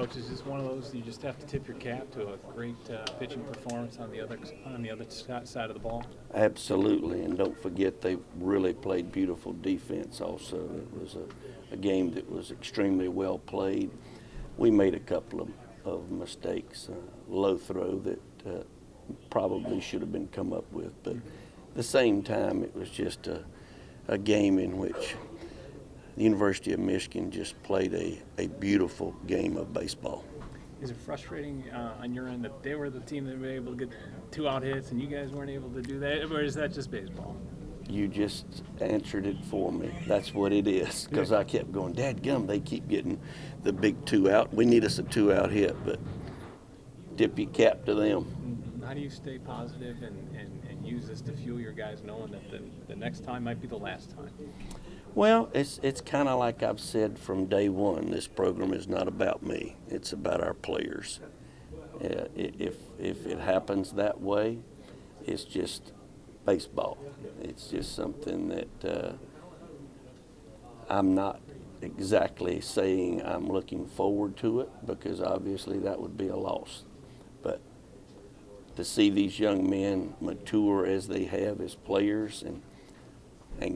Coach, is this one of those you just have to tip your cap to a great pitching performance on the other side of the ball? Absolutely, and don't forget they really played beautiful defense also. It was a game that was extremely well played. We made a couple of mistakes, low throw that probably should have been come up with, but at the same time it was just a game in which the University of Michigan just played a beautiful game of baseball. Is it frustrating on your end that they were the team that were able to get 2 out hits and you guys weren't able to do that, or is that just baseball? You just answered it for me. That's what it is, because I kept going, dadgum, they keep getting the big 2 out. We need us a 2 out hit, but tip your cap to them. How do you stay positive and use this to fuel your guys knowing that the next time might be the last time? Well, it's kind of like I've said from day one, this program is not about me. It's about our players. If it happens that way, it's just baseball. It's just something that I'm not exactly saying I'm looking forward to it, because obviously that would be a loss. But to see these young men mature as they have as players and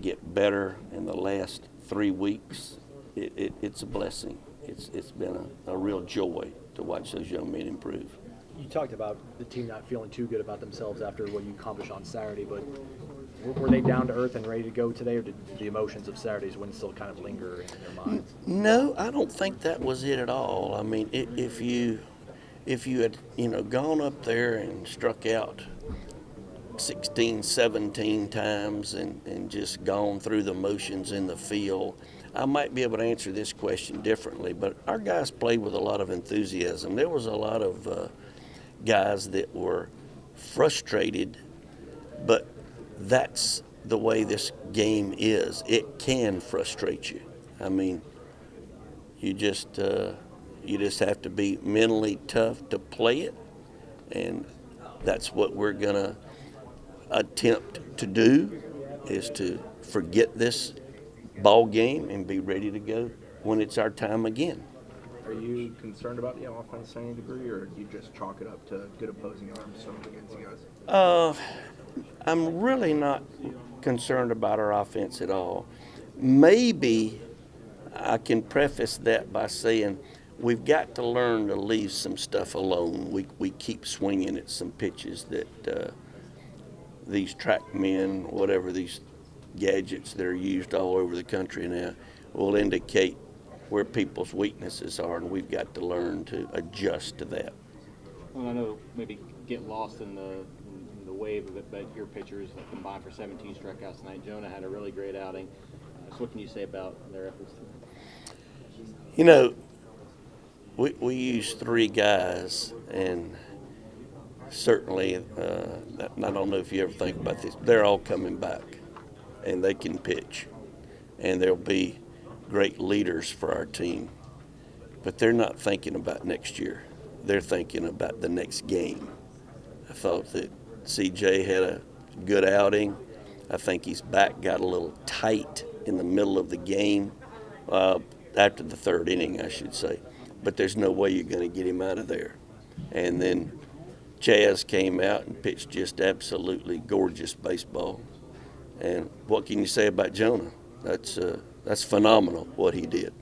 get better in the last 3 weeks, it's a blessing. It's been a real joy to watch those young men improve. You talked about the team not feeling too good about themselves after what you accomplished on Saturday, but were they down to earth and ready to go today, or did the emotions of Saturday's win still kind of linger in their minds? No, I don't think that was it at all. I mean, if you had gone up there and struck out 16, 17 times and just gone through the motions in the field, I might be able to answer this question differently. But our guys played with a lot of enthusiasm. There was a lot of guys that were frustrated, but that's the way this game is. It can frustrate you. I mean, you just have to be mentally tough to play it, and that's what we're going to attempt to do, is to forget this ball game and be ready to go when it's our time again. Are you concerned about the offense to any degree, or do you just chalk it up to good opposing arms swimming against you guys? I'm really not concerned about our offense at all. Maybe I can preface that by saying we've got to learn to leave some stuff alone. We keep swinging at some pitches that these track men, whatever these gadgets that are used all over the country now, will indicate where people's weaknesses are, and we've got to learn to adjust to that. Well, I know maybe get lost in the wave of it, but your pitchers combined for 17 strikeouts tonight. Jonah had a really great outing. So what can you say about their efforts tonight? We use 3 guys, and certainly, I don't know if you ever think about this, they're all coming back, and they can pitch, and they'll be great leaders for our team. But they're not thinking about next year. They're thinking about the next game. I thought that CJ had a good outing. I think his back got a little tight in the middle of the game, after the 3rd inning, I should say. But there's no way you're going to get him out of there. And then Chaz came out and pitched just absolutely gorgeous baseball. And what can you say about Jonah? That's phenomenal what he did.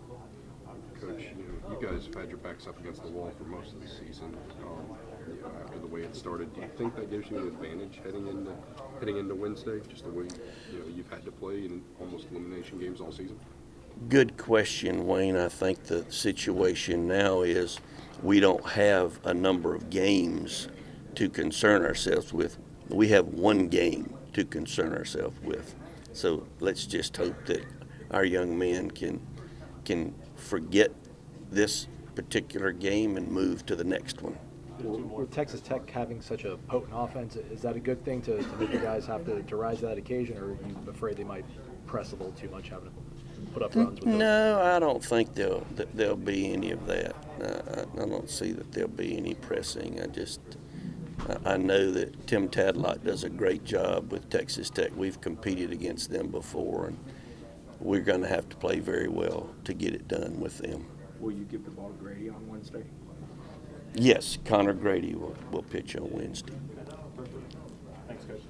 Coach, you guys have had your backs up against the wall for most of the season. After the way it started, do you think that gives you an advantage heading into Wednesday, just the way you've had to play in almost elimination games all season? Good question, Wayne. I think the situation now is we don't have a number of games to concern ourselves with. We have 1 game to concern ourselves with. So let's just hope that our young men can forget this particular game and move to the next one. With Texas Tech having such a potent offense, is that a good thing to make the guys have to rise to that occasion, or are you afraid they might press a little too much, having to put up runs with those? No, I don't think there'll be any of that. I don't see that there'll be any pressing. I know that Tim Tadlock does a great job with Texas Tech. We've competed against them before, and we're going to have to play very well to get it done with them. Will you give the ball to Grady on Wednesday? Yes, Connor Grady will pitch on Wednesday. Thanks, Coach.